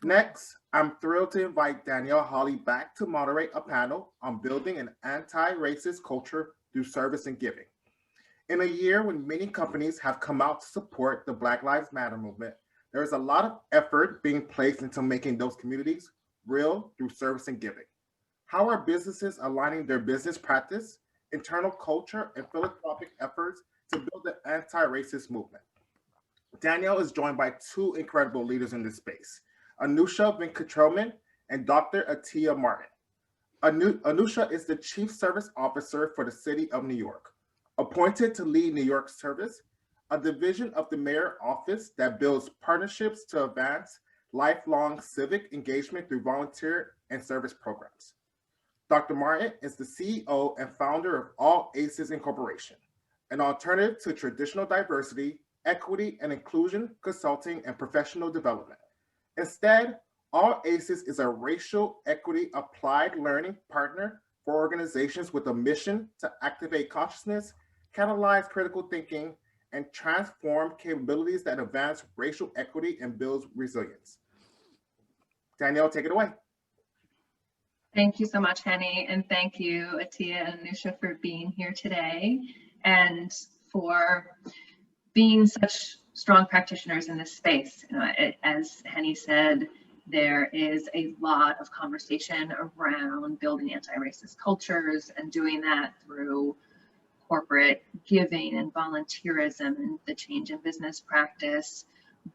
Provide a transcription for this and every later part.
Next, I'm thrilled to invite Danielle Hawley back to moderate a panel on building an anti-racist culture through service and giving. In a year when many companies have come out to support the Black Lives Matter movement, there is a lot of effort being placed into making those communities real through service and giving. How are businesses aligning their business practice, internal culture, and philanthropic efforts to build the anti-racist movement? Danielle is joined by two incredible leaders in this space, Anusha Venkataraman and Dr. Atyia Martin. Anusha is the Chief Service Officer for the City of New York, appointed to lead New York Service, a division of the mayor office that builds partnerships to advance lifelong civic engagement through volunteer and service programs. Dr. Martin is the CEO and founder of All Aces Incorporation, an alternative to traditional diversity, equity, and inclusion consulting and professional development. Instead, All Aces is a racial equity applied learning partner for organizations with a mission to activate consciousness, catalyze critical thinking, and transform capabilities that advance racial equity and builds resilience. Danielle, take it away. Thank you so much, Henny, and thank you, Atyia and Anusha, for being here today and for being such strong practitioners in this space. As Henny said, there is a lot of conversation around building anti-racist cultures and doing that through corporate giving and volunteerism and the change in business practice.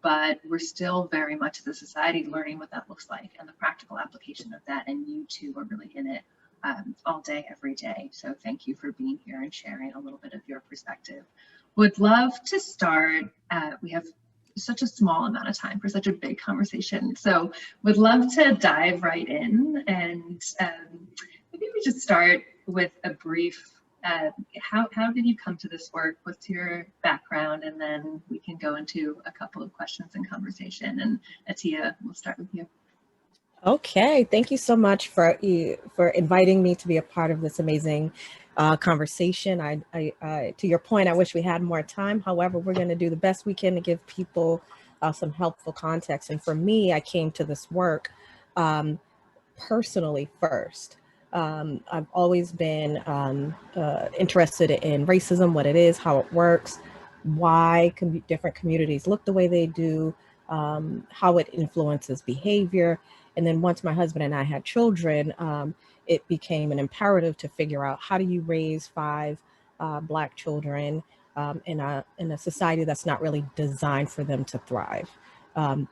But we're still very much as a society learning what that looks like and the practical application of that. And you two are really in it all day, every day. So thank you for being here and sharing a little bit of your perspective. Would love to start. We have such a small amount of time for such a big conversation. So would love to dive right in, and maybe we just start with a brief, how did you come to this work? What's your background? And then we can go into a couple of questions and conversation. And Atyia, we'll start with you. Okay, thank you so much for inviting me to be a part of this amazing conversation. To your point, I wish we had more time. However, we're going to do the best we can to give people some helpful context. And for me, I came to this work personally first. I've always been interested in racism, what it is, how it works, why different communities look the way they do, how it influences behavior. And then once my husband and I had children, it became an imperative to figure out how do you raise 5 Black children in a society that's not really designed for them to thrive.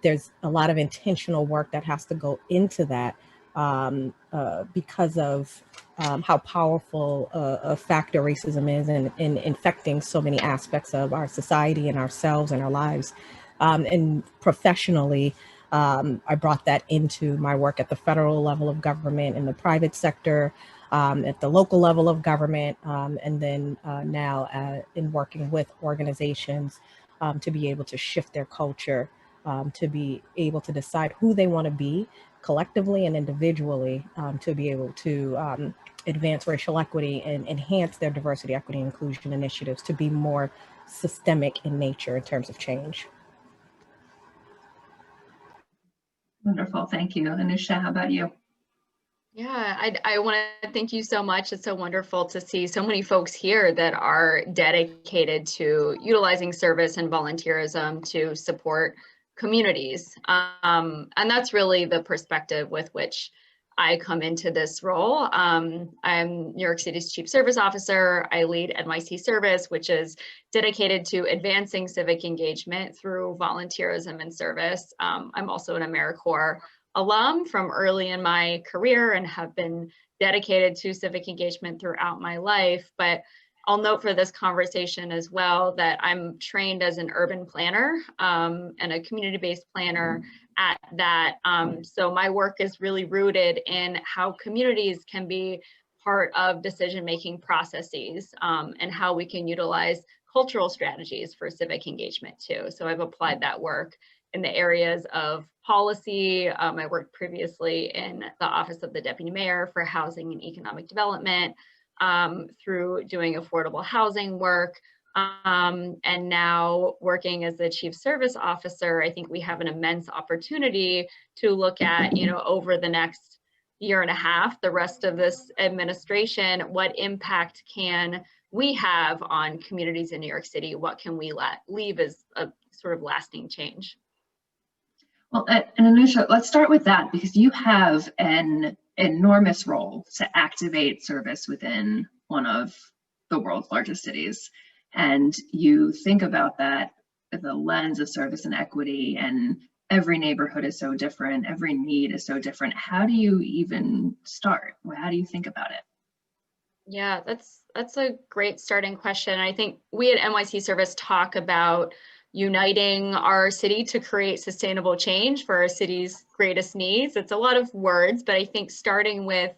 There's a lot of intentional work that has to go into that because of how powerful a factor racism is in infecting so many aspects of our society and ourselves and our lives. And professionally, I brought that into my work at the federal level of government, in the private sector, at the local level of government, and then now in working with organizations to be able to shift their culture, to be able to decide who they want to be collectively and individually, to be able to advance racial equity and enhance their diversity, equity, and inclusion initiatives to be more systemic in nature in terms of change. Wonderful, thank you. Anusha, how about you? Yeah, I want to thank you so much. It's so wonderful to see so many folks here that are dedicated to utilizing service and volunteerism to support communities. And that's really the perspective with which I come into this role. I'm New York City's Chief Service Officer. I lead NYC Service, which is dedicated to advancing civic engagement through volunteerism and service. I'm also an AmeriCorps alum from early in my career and have been dedicated to civic engagement throughout my life. But I'll note for this conversation as well that I'm trained as an urban planner and a community-based planner at that. So my work is really rooted in how communities can be part of decision-making processes and how we can utilize cultural strategies for civic engagement too. So I've applied that work in the areas of policy. I worked previously in the Office of the Deputy Mayor for Housing and Economic Development, through doing affordable housing work, And now working as the Chief Service Officer, I think we have an immense opportunity to look at, over the next year and a half, the rest of this administration, what impact can we have on communities in New York City? What can we leave as a sort of lasting change? Well, and Anusha, let's start with that, because you have an enormous role to activate service within one of the world's largest cities. And you think about that with the lens of service and equity, and every neighborhood is so different, every need is so different. How do you even start? How do you think about it? Yeah, that's a great starting question. I think we at NYC Service talk about uniting our city to create sustainable change for our city's greatest needs. It's a lot of words, but I think starting with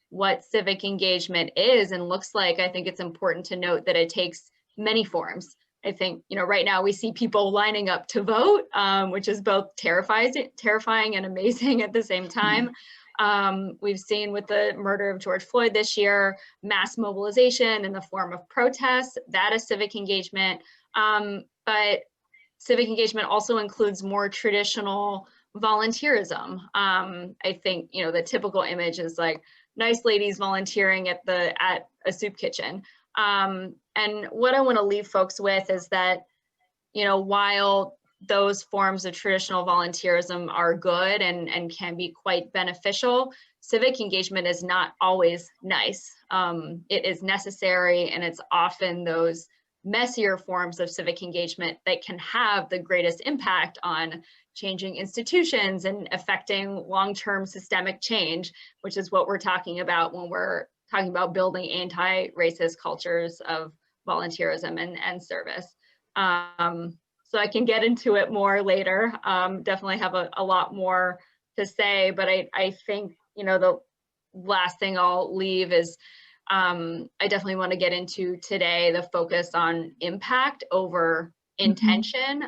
what civic engagement is and looks like, I think it's important to note that it takes many forms. I think, right now we see people lining up to vote, which is both terrifying and amazing at the same time. We've seen with the murder of George Floyd this year, mass mobilization in the form of protests. That is civic engagement. But civic engagement also includes more traditional volunteerism. I think, the typical image is like nice ladies volunteering at a soup kitchen. And what I want to leave folks with is that, while those forms of traditional volunteerism are good and can be quite beneficial, civic engagement is not always nice. It is necessary, and it's often those messier forms of civic engagement that can have the greatest impact on changing institutions and affecting long-term systemic change, which is what we're talking about when we're talking about building anti-racist cultures of volunteerism and service. So I can get into it more later. Definitely have a lot more to say, but I think, the last thing I'll leave is I definitely want to get into today the focus on impact over intention.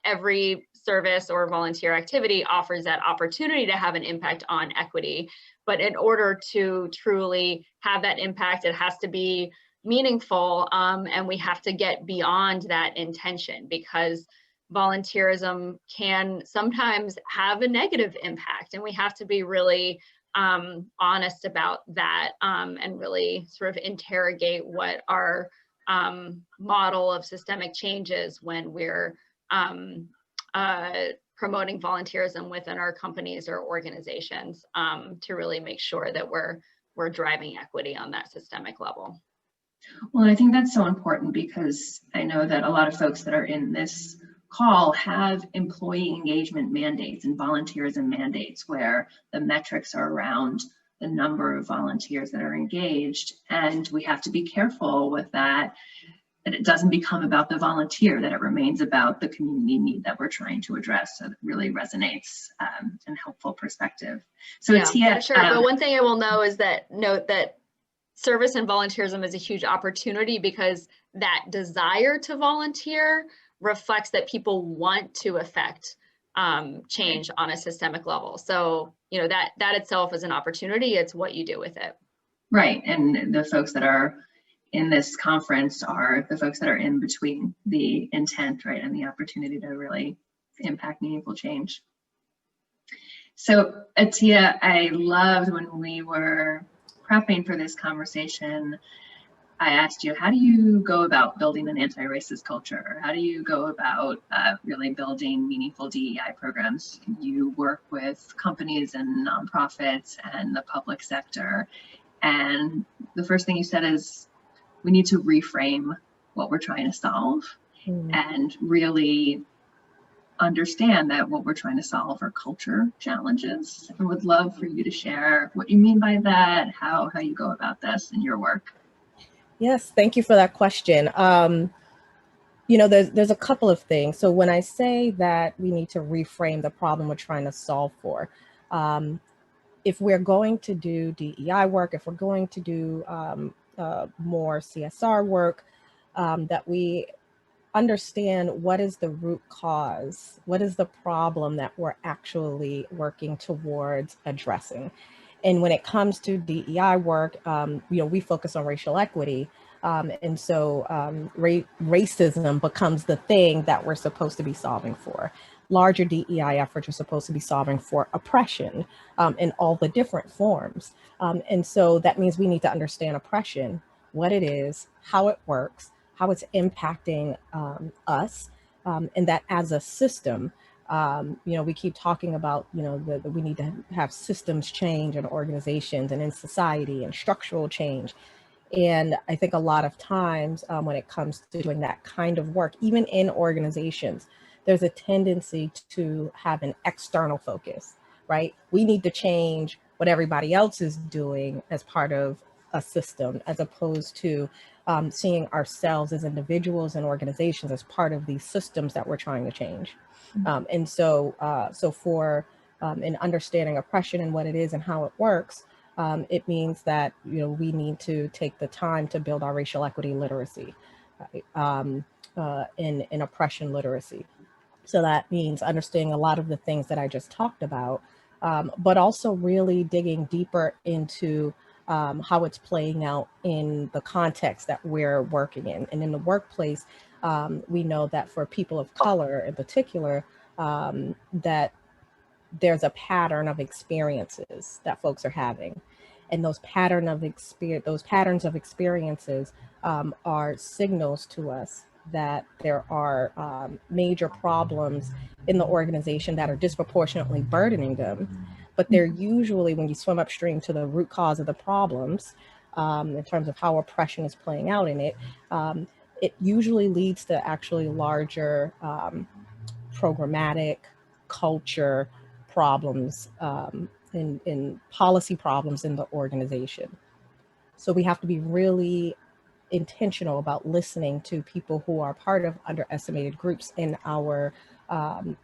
Every service or volunteer activity offers that opportunity to have an impact on equity. But in order to truly have that impact, it has to be meaningful, and we have to get beyond that intention, because volunteerism can sometimes have a negative impact, and we have to be really honest about that, and really sort of interrogate what our model of systemic change is when we're promoting volunteerism within our companies or organizations, to really make sure that we're driving equity on that systemic level. Well, I think that's so important, because I know that a lot of folks that are in this call have employee engagement mandates and volunteerism mandates where the metrics are around the number of volunteers that are engaged. And we have to be careful with that it doesn't become about the volunteer, that it remains about the community need that we're trying to address. So it really resonates and helpful perspective. So yeah, Atyia, sure. But one thing I will note that service and volunteerism is a huge opportunity, because that desire to volunteer reflects that people want to affect change on a systemic level. So, that itself is an opportunity. It's what you do with it. Right. And the folks that are in this conference are the folks that are in between the intent, right, and the opportunity to really impact meaningful change. So Atyia, I loved when we were prepping for this conversation, I asked you, how do you go about building an anti-racist culture? How do you go about really building meaningful DEI programs? You work with companies and nonprofits and the public sector. And the first thing you said is, we need to reframe what we're trying to solve and really understand that what we're trying to solve are culture challenges. I would love for you to share what you mean by that, how you go about this in your work. Yes, thank you for that question. There's a couple of things. So when I say that we need to reframe the problem we're trying to solve for, if we're going to do DEI work, if we're going to do more CSR work, that we understand what is the root cause, what is the problem that we're actually working towards addressing. And when it comes to DEI work, we focus on racial equity, And so racism becomes the thing that we're supposed to be solving for. Larger DEI efforts are supposed to be solving for oppression in all the different forms. And so that means we need to understand oppression, what it is, how it works, how it's impacting us, and that as a system, we keep talking about, that we need to have systems change in organizations and in society and structural change. And I think a lot of times when it comes to doing that kind of work, even in organizations, there's a tendency to have an external focus, right? We need to change what everybody else is doing as part of a system, as opposed to seeing ourselves as individuals and organizations as part of these systems that we're trying to change. And so for in understanding oppression and what it is and how it works, it means that we need to take the time to build our racial equity literacy, in oppression literacy. So that means understanding a lot of the things that I just talked about, but also really digging deeper into how it's playing out in the context that we're working in. And in the workplace, we know that for people of color in particular, that there's a pattern of experiences that folks are having. And those patterns of experiences are signals to us that there are major problems in the organization that are disproportionately burdening them. But they're usually, when you swim upstream to the root cause of the problems, in terms of how oppression is playing out in it, it usually leads to actually larger programmatic culture problems, in policy problems in the organization. So we have to be really intentional about listening to people who are part of underestimated groups in our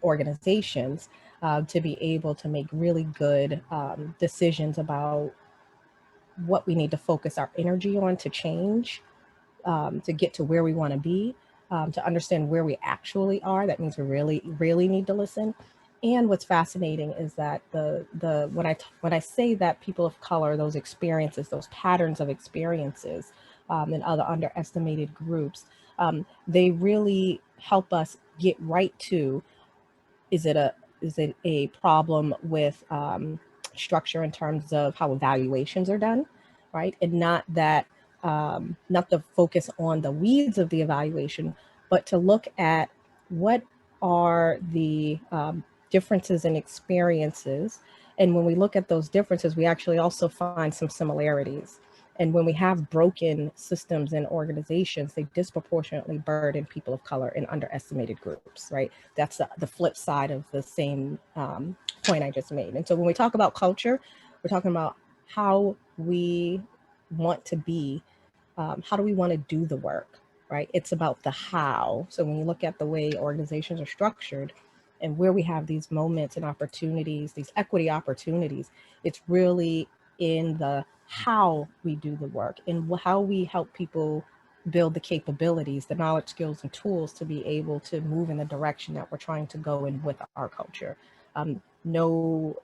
organizations, to be able to make really good decisions about what we need to focus our energy on to change, to get to where we want to be, to understand where we actually are. That means we really, really need to listen. And what's fascinating is that when I say that people of color, those experiences, those patterns of experiences, and other underestimated groups, they really help us get right to, is it a problem with structure in terms of how evaluations are done, right? And not the focus on the weeds of the evaluation, but to look at what are the differences in experiences. And when we look at those differences, we actually also find some similarities. And when we have broken systems and organizations, they disproportionately burden people of color and underestimated groups, right? That's the flip side of the same point I just made. And so when we talk about culture, we're talking about how we want to be, how do we want to do the work, right? It's about the how. So when you look at the way organizations are structured and where we have these moments and opportunities, these equity opportunities, it's really in the how we do the work and how we help people build the capabilities, the knowledge, skills, and tools to be able to move in the direction that we're trying to go in with our culture. No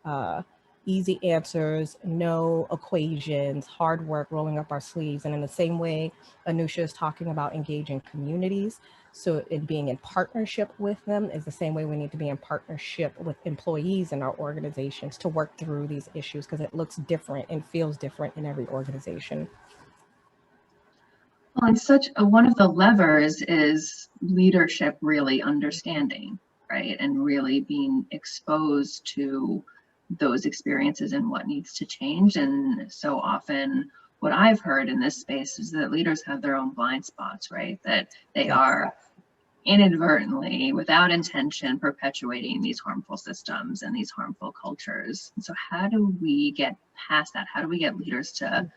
easy answers, no equations, hard work, rolling up our sleeves. And in the same way, Anusha is talking about engaging communities. So in being in partnership with them is the same way we need to be in partnership with employees in our organizations to work through these issues, because it looks different and feels different in every organization. Well, and one of the levers is leadership really understanding, right? And really being exposed to those experiences and what needs to change. And so often what I've heard in this space is that leaders have their own blind spots, right? That they are inadvertently, without intention, perpetuating these harmful systems and these harmful cultures. And so how do we get past that? How do we get leaders to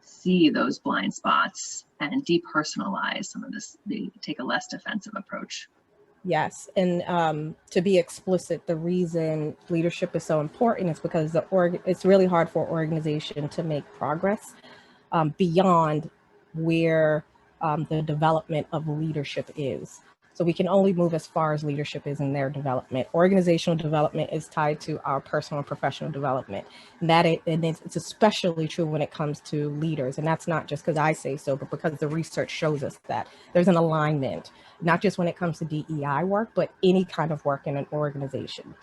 see those blind spots and depersonalize some of this, take a less defensive approach? Yes, and to be explicit, the reason leadership is so important is because it's really hard for an organization to make progress beyond where the development of leadership is. So we can only move as far as leadership is in their development. Organizational development is tied to our personal and professional development. And it's especially true when it comes to leaders. And that's not just because I say so, but because the research shows us that there's an alignment, not just when it comes to DEI work, but any kind of work in an organization.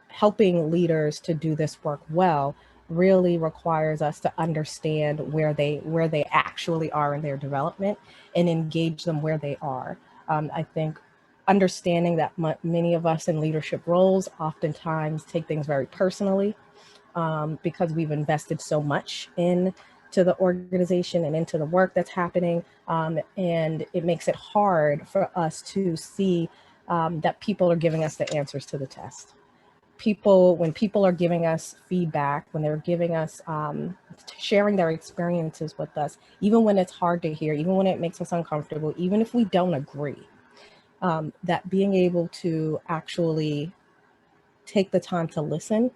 Helping leaders to do this work well really requires us to understand where they actually are in their development and engage them where they are. I think understanding that many of us in leadership roles oftentimes take things very personally because we've invested so much into the organization and into the work that's happening. And it makes it hard for us to see that people are giving us the answers to the test. When people are giving us feedback, when they're giving us, sharing their experiences with us, even when it's hard to hear, even when it makes us uncomfortable, even if we don't agree, that being able to actually take the time to listen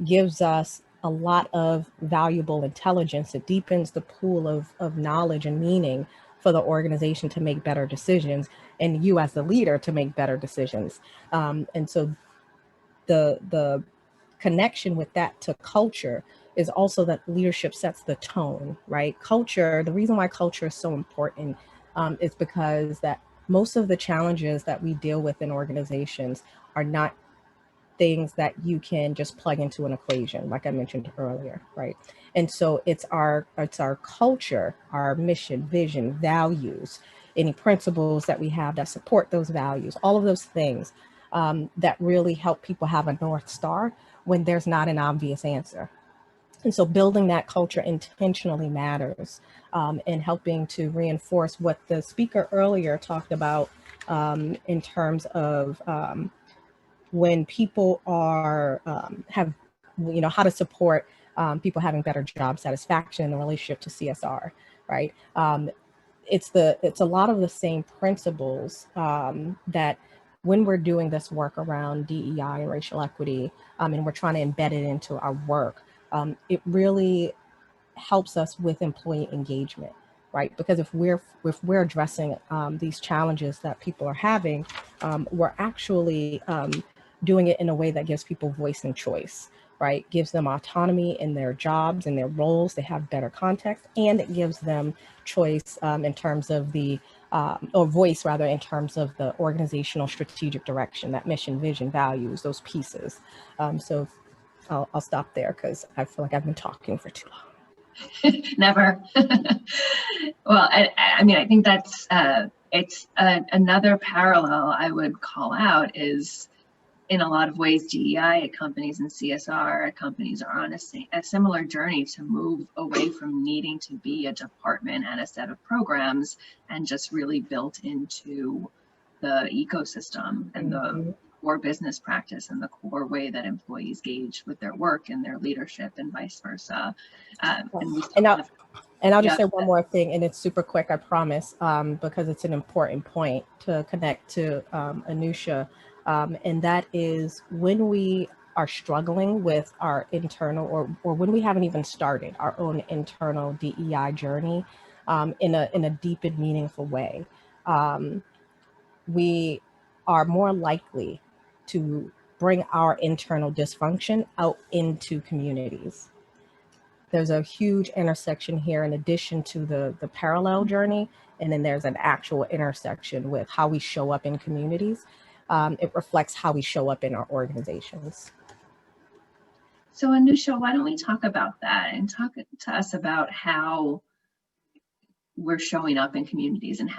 gives us a lot of valuable intelligence. It deepens the pool of knowledge and meaning for the organization to make better decisions, and you as the leader to make better decisions. And so the connection with that to culture is also that leadership sets the tone, right? Culture, the reason why culture is so important is because that most of the challenges that we deal with in organizations are not things that you can just plug into an equation, like I mentioned earlier, right? And so it's our culture, our mission, vision, values, any principles that we have that support those values, all of those things that really help people have a North Star when there's not an obvious answer. And so building that culture intentionally matters, and helping to reinforce what the speaker earlier talked about in terms of when people are how to support people having better job satisfaction in relationship to CSR, right? It's a lot of the same principles that when we're doing this work around DEI and racial equity, and we're trying to embed it into our work, it really helps us with employee engagement, right? Because if we're addressing these challenges that people are having, we're actually doing it in a way that gives people voice and choice, right? Gives them autonomy in their jobs and their roles. They have better context, and it gives them choice in terms of or voice rather, in terms of the organizational strategic direction, that mission, vision, values, those pieces. So I'll stop there because I feel like I've been talking for too long. Never. Well, I mean, I think that's it's another parallel I would call out is, in a lot of ways, DEI at companies and CSR at companies are on a similar journey to move away from needing to be a department and a set of programs and just really built into the ecosystem and the core business practice and the core way that employees gauge with their work and their leadership and vice versa. And I'll just say one more thing, and it's super quick, I promise, because it's an important point to connect to Anusha. And that is when we are struggling with our internal, or when we haven't even started our own internal DEI journey in a deep and meaningful way, we are more likely to bring our internal dysfunction out into communities. There's a huge intersection here in addition to the parallel journey, and then there's an actual intersection with how we show up in communities. It reflects how we show up in our organizations. So Anusha, why don't we talk about that and talk to us about how we're showing up in communities and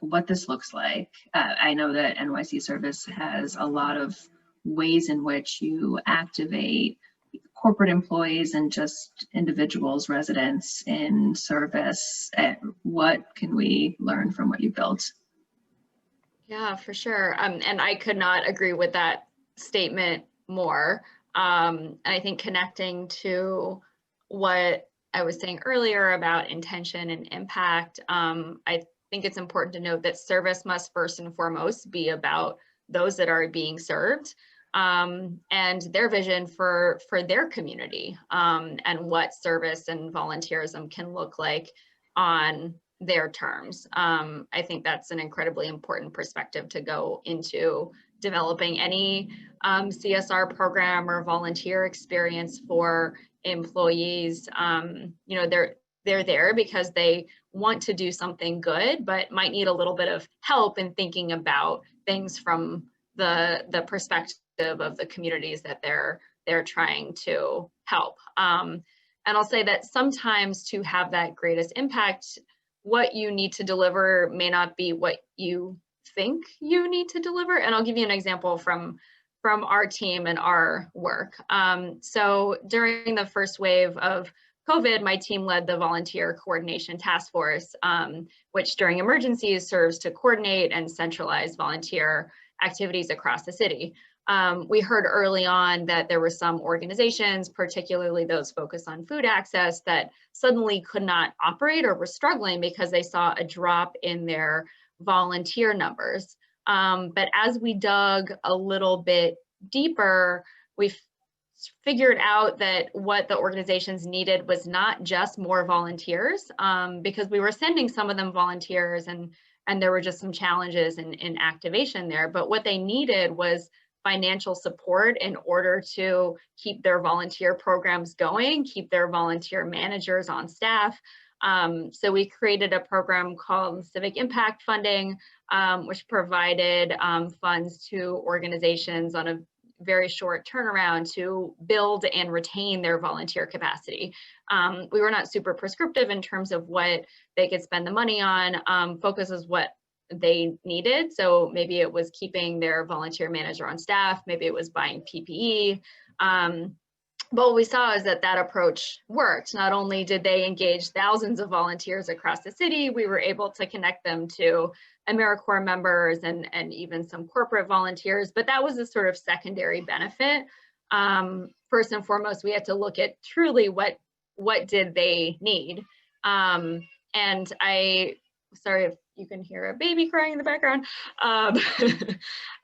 what this looks like. I know that NYC Service has a lot of ways in which you activate corporate employees and just individuals, residents in service. What can we learn from what you built? Yeah, for sure. And I could not agree with that statement more. I think connecting to what I was saying earlier about intention and impact, I think it's important to note that service must first and foremost be about those that are being served, and their vision for their community, and what service and volunteerism can look like on their terms. I think that's an incredibly important perspective to go into developing any CSR program or volunteer experience for employees. You know, they're there because they want to do something good, but might need a little bit of help in thinking about things from the perspective of the communities that they're trying to help. And I'll say that sometimes to have that greatest impact, what you need to deliver may not be what you think you need to deliver. And I'll give you an example from our team and our work. So during the first wave of COVID, my team led the Volunteer Coordination Task Force, which during emergencies serves to coordinate and centralize volunteer activities across the city. We heard early on that there were some organizations, particularly those focused on food access, that suddenly could not operate or were struggling because they saw a drop in their volunteer numbers. But as we dug a little bit deeper, we figured out that what the organizations needed was not just more volunteers, because we were sending some of them volunteers and there were just some challenges in activation there. But what they needed was financial support in order to keep their volunteer programs going, keep their volunteer managers on staff. So we created a program called Civic Impact Funding, which provided funds to organizations on a very short turnaround to build and retain their volunteer capacity. We were not super prescriptive in terms of what they could spend the money on. Focus is what they needed. So maybe it was keeping their volunteer manager on staff, maybe it was buying PPE. But what we saw is that approach worked. Not only did they engage thousands of volunteers across the city, we were able to connect them to AmeriCorps members and even some corporate volunteers, but that was a sort of secondary benefit. First and foremost, we had to look at truly what did they need. And sorry if you can hear a baby crying in the background.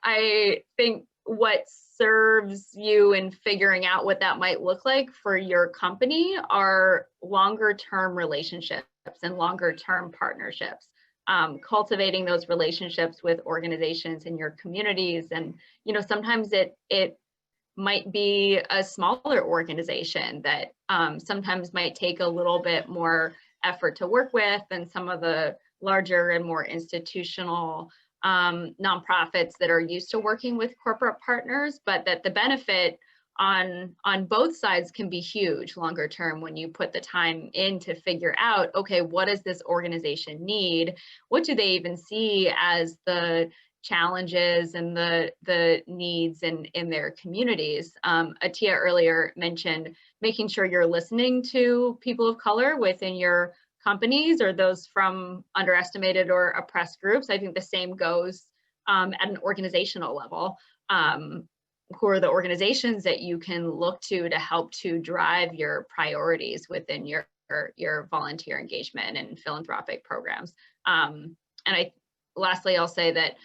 I think what serves you in figuring out what that might look like for your company are longer term relationships and longer term partnerships. Cultivating those relationships with organizations in your communities. And, you know, sometimes it might be a smaller organization that sometimes might take a little bit more effort to work with than some of the larger and more institutional nonprofits that are used to working with corporate partners, but that the benefit on both sides can be huge longer term when you put the time in to figure out, okay, what does this organization need? What do they even see as the challenges and the needs in their communities? Atyia earlier mentioned making sure you're listening to people of color within your companies or those from underestimated or oppressed groups. I think the same goes at an organizational level. Who are the organizations that you can look to help to drive your priorities within your volunteer engagement and philanthropic programs? And lastly, I'll say that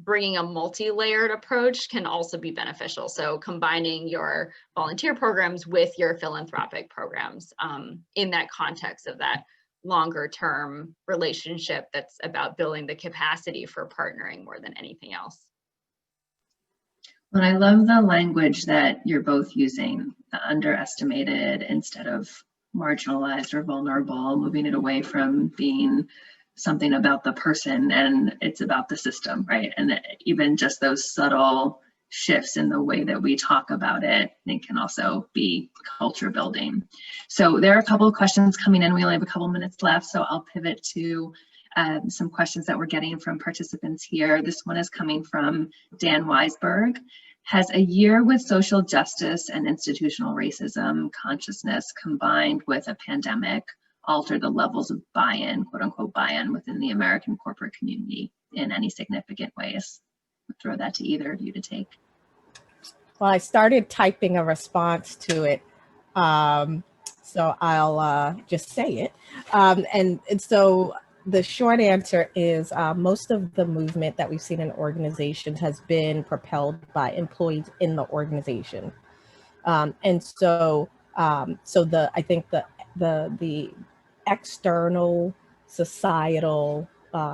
bringing a multi-layered approach can also be beneficial. So combining your volunteer programs with your philanthropic programs in that context of that longer term relationship that's about building the capacity for partnering more than anything else. Well, I love the language that you're both using, the underestimated instead of marginalized or vulnerable, moving it away from being something about the person and it's about the system, right? And even just those subtle shifts in the way that we talk about it, I think can also be culture building. So there are a couple of questions coming in. We only have a couple minutes left, so I'll pivot to some questions that we're getting from participants here. This one is coming from Dan Weisberg. Has a year with social justice and institutional racism consciousness combined with a pandemic altered the levels of buy-in, quote unquote buy-in, within the American corporate community in any significant ways? I'll throw that to either of you to take. Well, I started typing a response to it, so I'll just say it. And so the short answer is most of the movement that we've seen in organizations has been propelled by employees in the organization. And so I think the external societal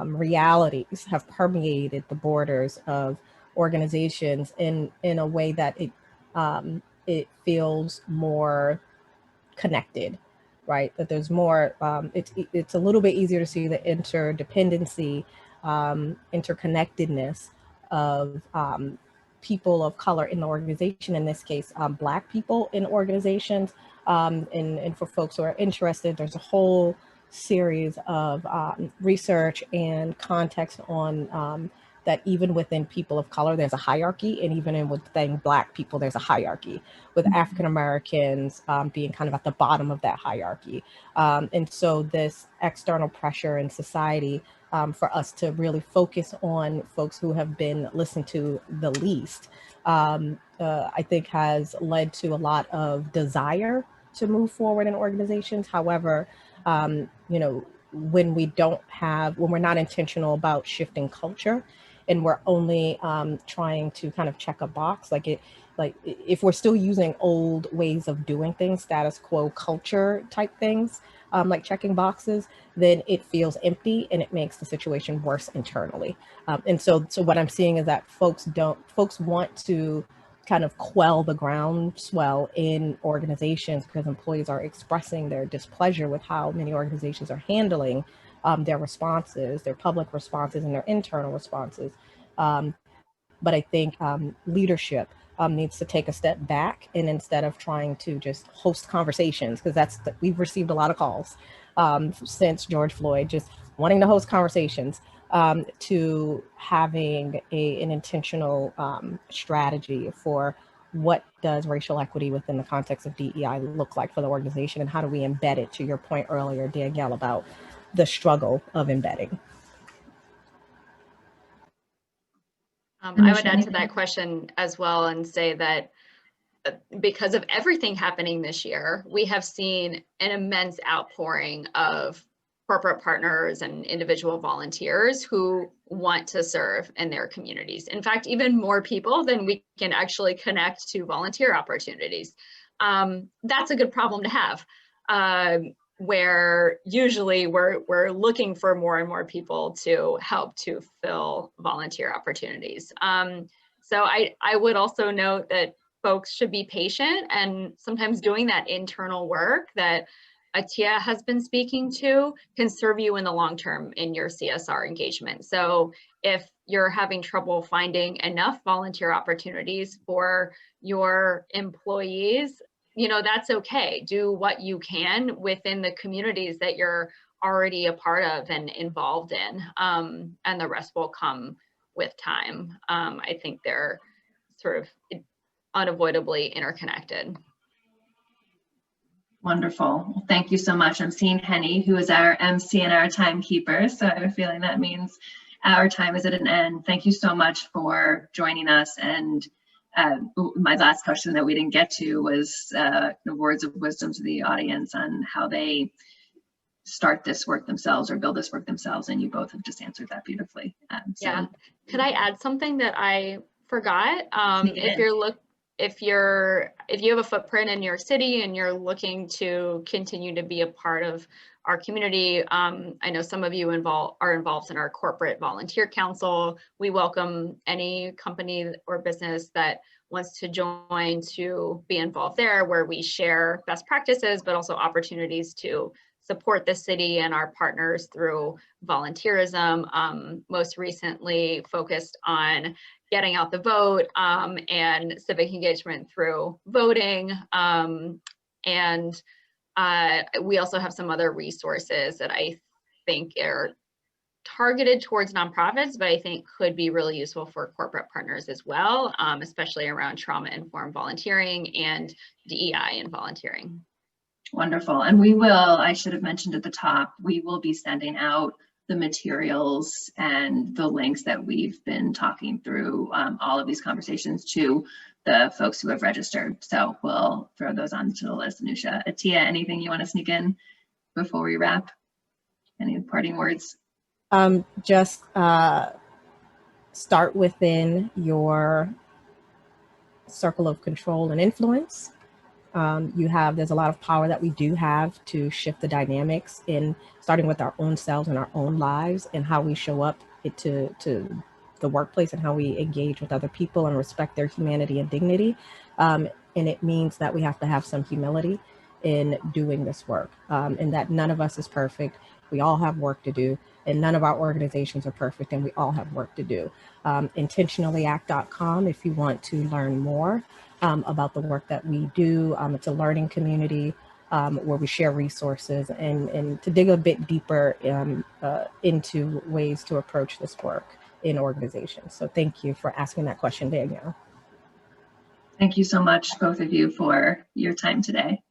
realities have permeated the borders of organizations in a way that it feels more connected, right? That there's more, it's a little bit easier to see the interdependency, interconnectedness of people of color in the organization, in this case, Black people in organizations. And for folks who are interested, there's a whole series of research and context on that even within people of color, there's a hierarchy, and even within Black people, there's a hierarchy, with African Americans being kind of at the bottom of that hierarchy. And so this external pressure in society for us to really focus on folks who have been listened to the least, I think has led to a lot of desire to move forward in organizations. However, you know, when we're not intentional about shifting culture, and we're only trying to kind of check a box, like if we're still using old ways of doing things, status quo culture type things, like checking boxes, then it feels empty and it makes the situation worse internally. And so what I'm seeing is that folks want to kind of quell the groundswell in organizations because employees are expressing their displeasure with how many organizations are handling their responses, their public responses and their internal responses. But I think leadership needs to take a step back, and instead of trying to just host conversations, because we've received a lot of calls since George Floyd, just wanting to host conversations, to having an intentional strategy for what does racial equity within the context of DEI look like for the organization, and how do we embed it, to your point earlier, Danielle, about the struggle of embedding. I would add to that question as well and say that because of everything happening this year, we have seen an immense outpouring of corporate partners and individual volunteers who want to serve in their communities. In fact, even more people than we can actually connect to volunteer opportunities. That's a good problem to have, where usually we're looking for more and more people to help to fill volunteer opportunities. So I would also note that folks should be patient, and sometimes doing that internal work that Atyia has been speaking to can serve you in the long term in your CSR engagement. So if you're having trouble finding enough volunteer opportunities for your employees, you know, that's okay. Do what you can within the communities that you're already a part of and involved in, and the rest will come with time. I think they're sort of unavoidably interconnected. Wonderful. Well, thank you so much. I'm seeing Henny, who is our MC and our timekeeper. So I have a feeling that means our time is at an end. Thank you so much for joining us. And my last question that we didn't get to was the words of wisdom to the audience on how they start this work themselves or build this work themselves. And you both have just answered that beautifully. Yeah. Could I add something that I forgot? If you have a footprint in your city and you're looking to continue to be a part of our community, I know some of you are involved in our corporate volunteer council. We welcome any company or business that wants to join to be involved there, where we share best practices, but also opportunities to support the city and our partners through volunteerism, most recently focused on getting out the vote and civic engagement through voting. And we also have some other resources that I think are targeted towards nonprofits, but I think could be really useful for corporate partners as well, especially around trauma-informed volunteering and DEI in volunteering. Wonderful. And we will, I should have mentioned at the top, we will be sending out the materials and the links that we've been talking through all of these conversations to the folks who have registered. So we'll throw those onto the list. Anusha, Atyia, anything you want to sneak in before we wrap? Any parting words? Just start within your circle of control and influence. There's a lot of power that we do have to shift the dynamics in starting with our own selves and our own lives and how we show up to the workplace and how we engage with other people and respect their humanity and dignity. And it means that we have to have some humility in doing this work, and that none of us is perfect. We all have work to do, and none of our organizations are perfect, and we all have work to do. Intentionallyact.com if you want to learn more about the work that we do. It's a learning community where we share resources and to dig a bit deeper into ways to approach this work in organizations. So thank you for asking that question, Danielle. Thank you so much, both of you, for your time today.